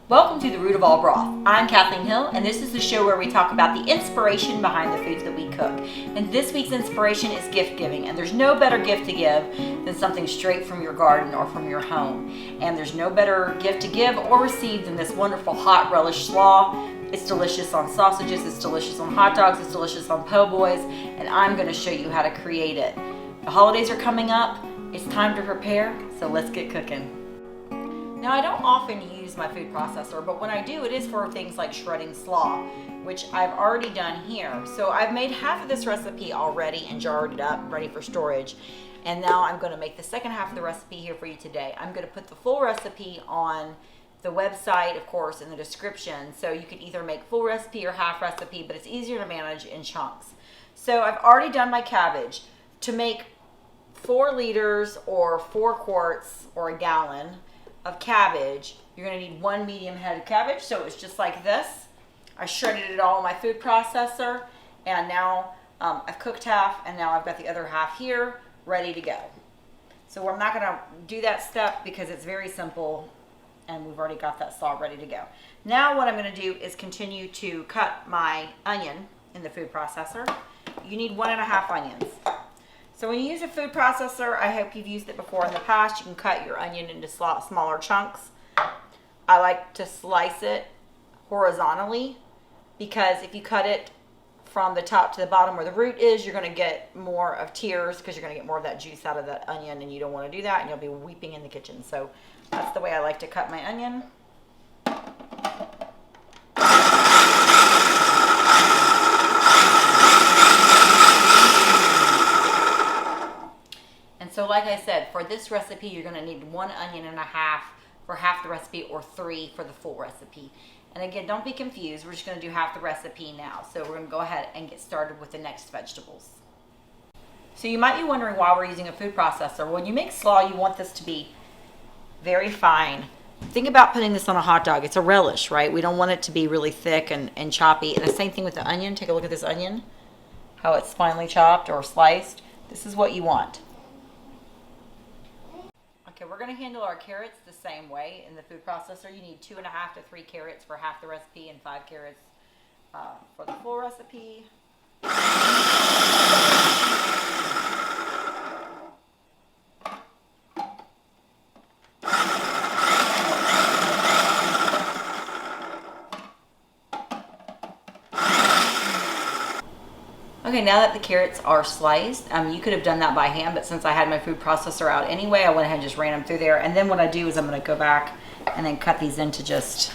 Welcome to the Root of All Broth. I'm Kathleen Hill, and this is the show where we talk about the inspiration behind the foods that we cook. And this week's inspiration is gift giving, and there's no better gift to give than something straight from your garden or from your home. And there's no better gift to give or receive than this wonderful hot relish slaw. It's delicious on sausages, it's delicious on hot dogs, it's delicious on po' boys, and I'm going to show you how to create it. The holidays are coming up, it's time to prepare, so let's get cooking. Now, I don't often use my food processor, but when I do, it is for things like shredding slaw, which I've already done here. So I've made half of this recipe already and jarred it up, ready for storage. And now I'm going to make the second half of the recipe here for you today. I'm going to put the full recipe on the website, of course, in the description. So you can either make full recipe or half recipe, but it's easier to manage in chunks. So I've already done my cabbage. To make 4 liters or 4 quarts or a gallon of cabbage, you're going to need 1 medium head of cabbage. So it's just like this. I shredded it all in my food processor, and now I've cooked half, and now I've got the other half here ready to go. So I'm not going to do that step because it's very simple, and we've already got that slaw ready to go. Now what I'm going to do is continue to cut my onion in the food processor. You need 1.5 onions. So when you use a food processor, I hope you've used it before in the past. You can cut your onion into smaller chunks. I like to slice it horizontally because if you cut it from the top to the bottom where the root is, you're going to get more of tears because you're going to get more of that juice out of that onion, and you don't want to do that, and you'll be weeping in the kitchen. So that's the way I like to cut my onion. So like I said, for this recipe, you're going to need 1.5 onions for half the recipe, or 3 for the full recipe. And again, don't be confused. We're just going to do half the recipe now. So we're going to go ahead and get started with the next vegetables. So you might be wondering why we're using a food processor. When you make slaw, you want this to be very fine. Think about putting this on a hot dog. It's a relish, right? We don't want it to be really thick and choppy. And the same thing with the onion. Take a look at this onion, how it's finely chopped or sliced. This is what you want. Okay, we're going to handle our carrots the same way in the food processor. You need 2.5 to 3 carrots for half the recipe and 5 carrots for the full recipe. Okay, now that the carrots are sliced, you could have done that by hand, but since I had my food processor out anyway, I went ahead and just ran them through there. And then what I do is I'm going to go back and then cut these into just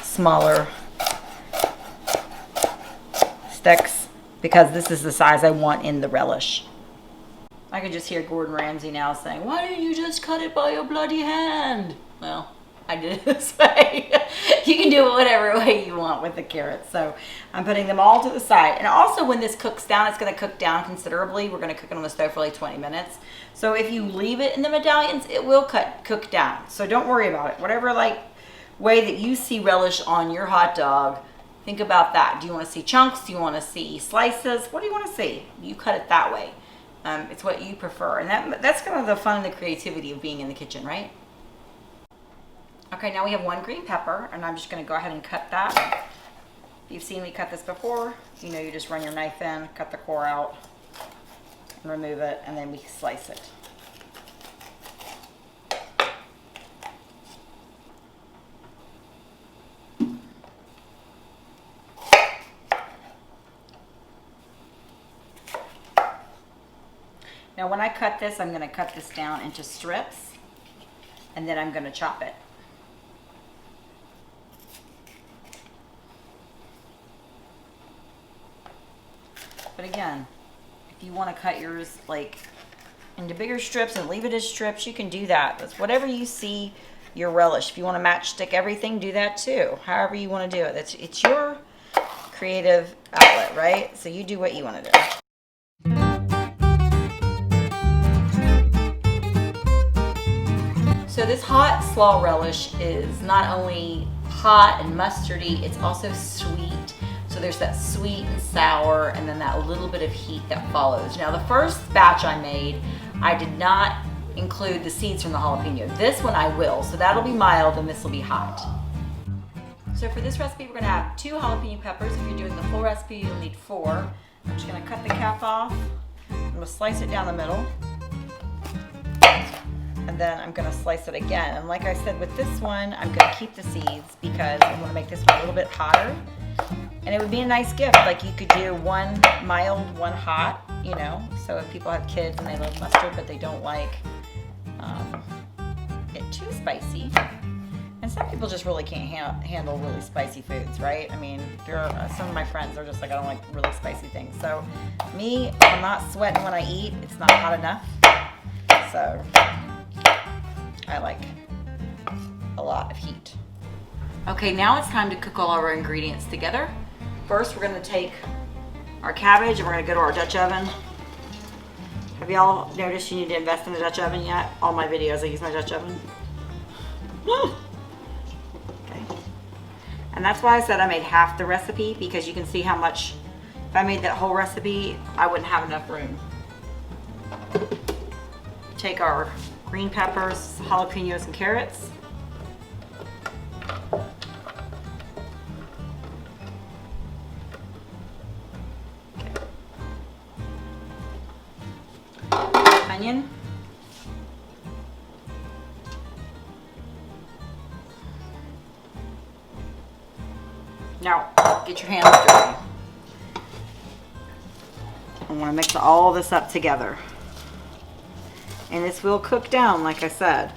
smaller sticks because this is the size I want in the relish. I can just hear Gordon Ramsay now saying, "Why didn't you just cut it by your bloody hand?" Well, I did it this way. You can do it whatever way you want with the carrots. So I'm putting them all to the side. And also when this cooks down, it's going to cook down considerably. We're going to cook it on the stove for like 20 minutes. So if you leave it in the medallions, it will cook down. So don't worry about it. Whatever way that you see relish on your hot dog, think about that. Do you want to see chunks? Do you want to see slices? What do you want to see? You cut it that way. It's what you prefer. And that's kind of the fun and the creativity of being in the kitchen, right? Okay, now we have 1 green pepper, and I'm just going to go ahead and cut that. If you've seen me cut this before, you know you just run your knife in, cut the core out, and remove it, and then we slice it. Now when I cut this, I'm going to cut this down into strips, and then I'm going to chop it. But again, if you want to cut yours into bigger strips and leave it as strips, you can do that. That's whatever you see your relish. If you want to matchstick everything, do that too. However you want to do it. It's your creative outlet, right? So you do what you want to do. So this hot slaw relish is not only hot and mustardy, it's also sweet. So there's that sweet and sour, and then that little bit of heat that follows. Now the first batch I made, I did not include the seeds from the jalapeno. This one I will, so that'll be mild and this will be hot. So for this recipe, we're gonna have 2 jalapeno peppers. If you're doing the full recipe, you'll need 4. I'm just gonna cut the cap off. I'm gonna slice it down the middle. And then I'm gonna slice it again. And like I said, with this one, I'm gonna keep the seeds because I wanna make this one a little bit hotter. And it would be a nice gift. Like you could do one mild, one hot, you know. So if people have kids and they love mustard, but they don't like it too spicy. And some people just really can't handle really spicy foods, right? I mean, there are some of my friends are just like, I don't like really spicy things. So me, if I'm not sweating when I eat, it's not hot enough. So I like a lot of heat. Okay, now it's time to cook all our ingredients together. First, we're gonna take our cabbage and we're gonna go to our Dutch oven. Have y'all noticed you need to invest in a Dutch oven yet? All my videos, I use my Dutch oven. Okay. And that's why I said I made half the recipe, because you can see how much, if I made that whole recipe, I wouldn't have enough room. Take our green peppers, jalapenos, and carrots. Onion. Now, get your hands dirty. I want to mix all this up together. And this will cook down, like I said.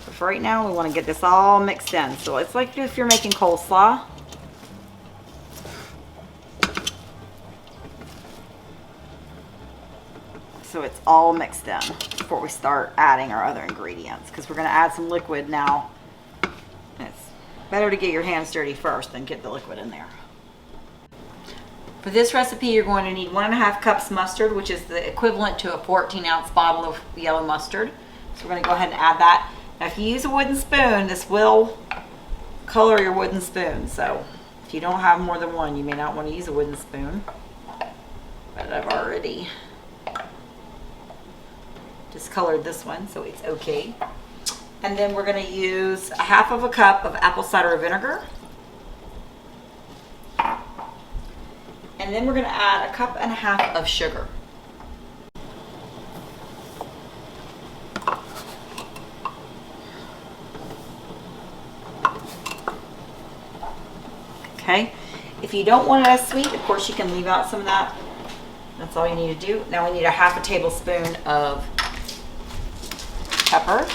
But for right now, we want to get this all mixed in. So it's like if you're making coleslaw. So it's all mixed in before we start adding our other ingredients, because we're going to add some liquid now. It's better to get your hands dirty first than get the liquid in there. For this recipe, you're going to need 1.5 cups mustard, which is the equivalent to a 14-ounce bottle of yellow mustard. So we're going to go ahead and add that. Now, if you use a wooden spoon, this will color your wooden spoon. So if you don't have more than one, you may not want to use a wooden spoon. But I've already discolored this one, so it's okay. And then we're going to use 1/2 cup of apple cider vinegar. And then we're going to add 1.5 cups of sugar. Okay. If you don't want it as sweet, of course you can leave out some of that. That's all you need to do. Now we need 1/2 tablespoon of pepper.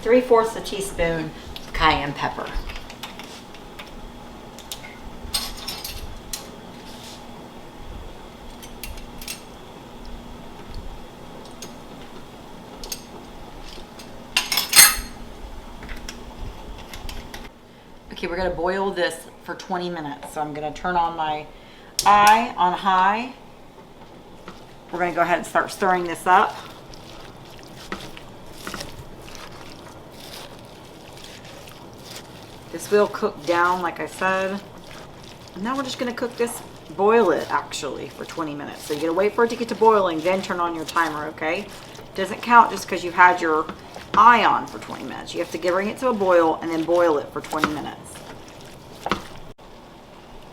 Three-fourths a teaspoon of cayenne pepper. Okay, we're gonna boil this for 20 minutes. So I'm gonna turn on my eye on high. We're gonna go ahead and start stirring this up. This will cook down, like I said. And now we're just gonna cook this, boil it actually for 20 minutes. So you're gonna wait for it to get to boiling, then turn on your timer, okay? It doesn't count just because you've had your eye on for 20 minutes. You have to bring it to a boil and then boil it for 20 minutes.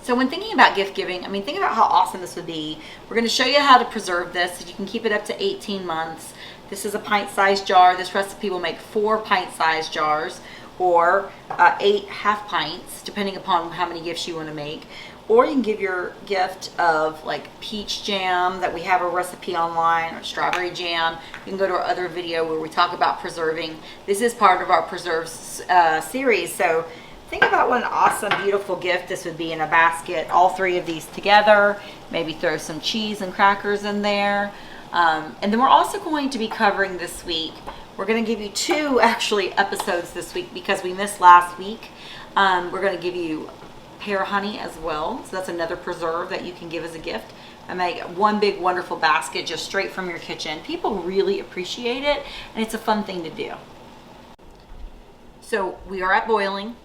So when thinking about gift giving, I mean, think about how awesome this would be. We're gonna show you how to preserve this. You can keep it up to 18 months. This is a pint-sized jar. This recipe will make 4 pint-sized jars, or 8 half pints, depending upon how many gifts you want to make. Or you can give your gift of like peach jam that we have a recipe online, or strawberry jam. You can go to our other video where we talk about preserving. This is part of our preserves series. So think about what an awesome, beautiful gift this would be in a basket. All 3 of these together. Maybe throw some cheese and crackers in there. And then we're also going to be covering this week. We're going to give you 2 actually episodes this week because we missed last week. We're going to give you pear honey as well. So that's another preserve that you can give as a gift. I make one big wonderful basket just straight from your kitchen. People really appreciate it, and it's a fun thing to do. So we are at boiling.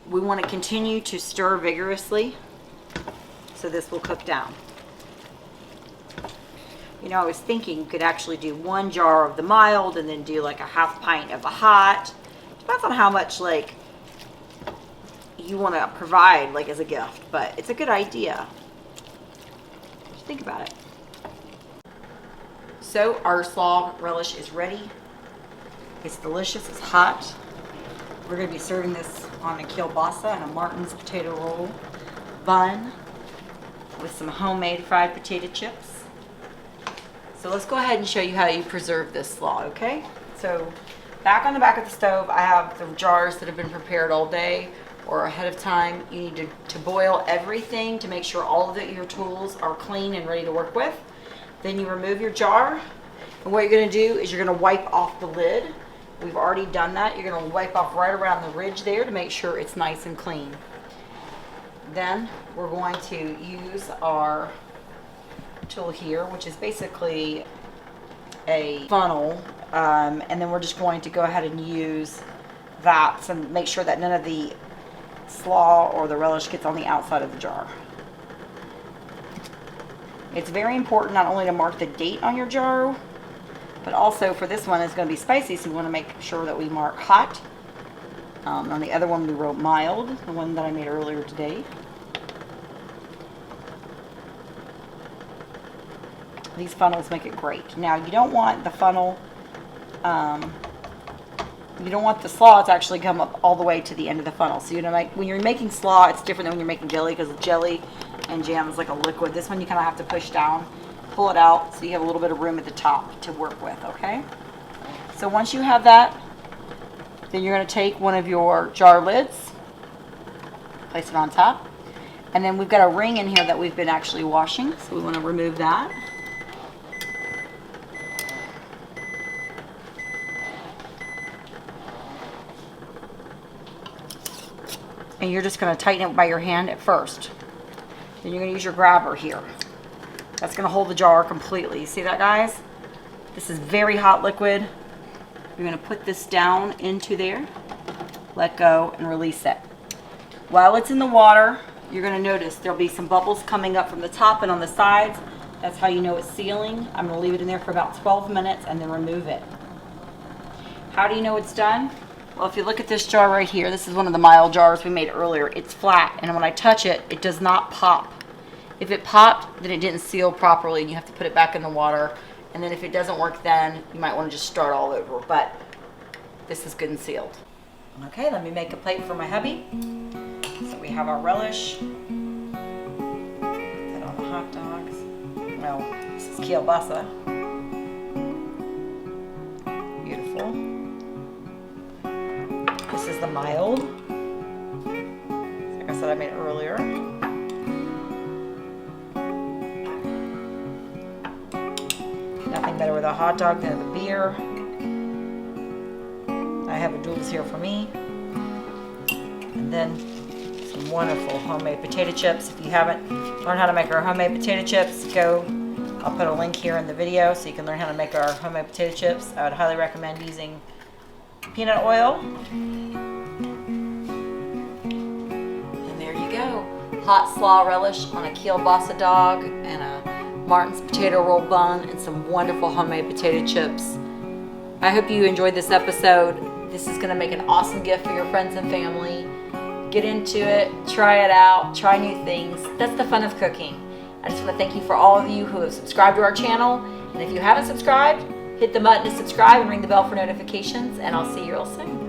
We want to continue to stir vigorously so this will cook down. You know, I was thinking you could actually do 1 jar of the mild and then do like a half pint of the hot. Depends on how much like you want to provide like as a gift, but it's a good idea. Just think about it. So our slaw relish is ready. It's delicious, it's hot. We're going to be serving this on a kielbasa and a Martin's potato roll bun with some homemade fried potato chips. So let's go ahead and show you how you preserve this slaw, okay? So back on the back of the stove, I have the jars that have been prepared all day or ahead of time. You need to boil everything to make sure all of your tools are clean and ready to work with. Then you remove your jar, and what you're going to do is you're going to wipe off the lid. We've already done that. You're going to wipe off right around the ridge there to make sure it's nice and clean. Then we're going to use our tool here, which is basically a funnel, and then we're just going to go ahead and use that to make sure that none of the slaw or the relish gets on the outside of the jar. It's very important not only to mark the date on your jar, but also for this one it's going to be spicy, so we want to make sure that we mark hot. On the other one we wrote mild, the one that I made earlier today. These funnels make it great. Now you don't want the funnel, you don't want the slaw to actually come up all the way to the end of the funnel. So you know, like when you're making slaw, it's different than when you're making jelly, because jelly and jam is like a liquid. This one you kind of have to push down, pull it out, so you have a little bit of room at the top to work with, okay? So once you have that, then you're going to take one of your jar lids, place it on top, and then we've got a ring in here that we've been actually washing, so we want to remove that. And you're just going to tighten it by your hand at first. Then you're going to use your grabber here. That's going to hold the jar completely. You see that, guys? This is very hot liquid. You're going to put this down into there, let go, and release it. While it's in the water, you're going to notice there'll be some bubbles coming up from the top and on the sides. That's how you know it's sealing. I'm going to leave it in there for about 12 minutes and then remove it. How do you know it's done? Well, if you look at this jar right here, this is one of the mild jars we made earlier. It's flat, and when I touch it, it does not pop. If it popped, then it didn't seal properly, and you have to put it back in the water. And then if it doesn't work, then you might want to just start all over. But this is good and sealed. Okay, let me make a plate for my hubby. So we have our relish. Put that on the hot dogs. Well, this is kielbasa. Beautiful. This is the mild. Like I said, I made earlier. Nothing better with a hot dog than the beer. I have a Duels here for me. And then some wonderful homemade potato chips. If you haven't learned how to make our homemade potato chips, I'll put a link here in the video so you can learn how to make our homemade potato chips. I would highly recommend using peanut oil. And there you go. Hot slaw relish on a kielbasa dog and a Martin's potato roll bun and some wonderful homemade potato chips. I hope you enjoyed this episode. This is going to make an awesome gift for your friends and family. Get into it, try it out, try new things. That's the fun of cooking. I just want to thank you for all of you who have subscribed to our channel. And if you haven't subscribed, hit the button to subscribe and ring the bell for notifications, and I'll see you real soon.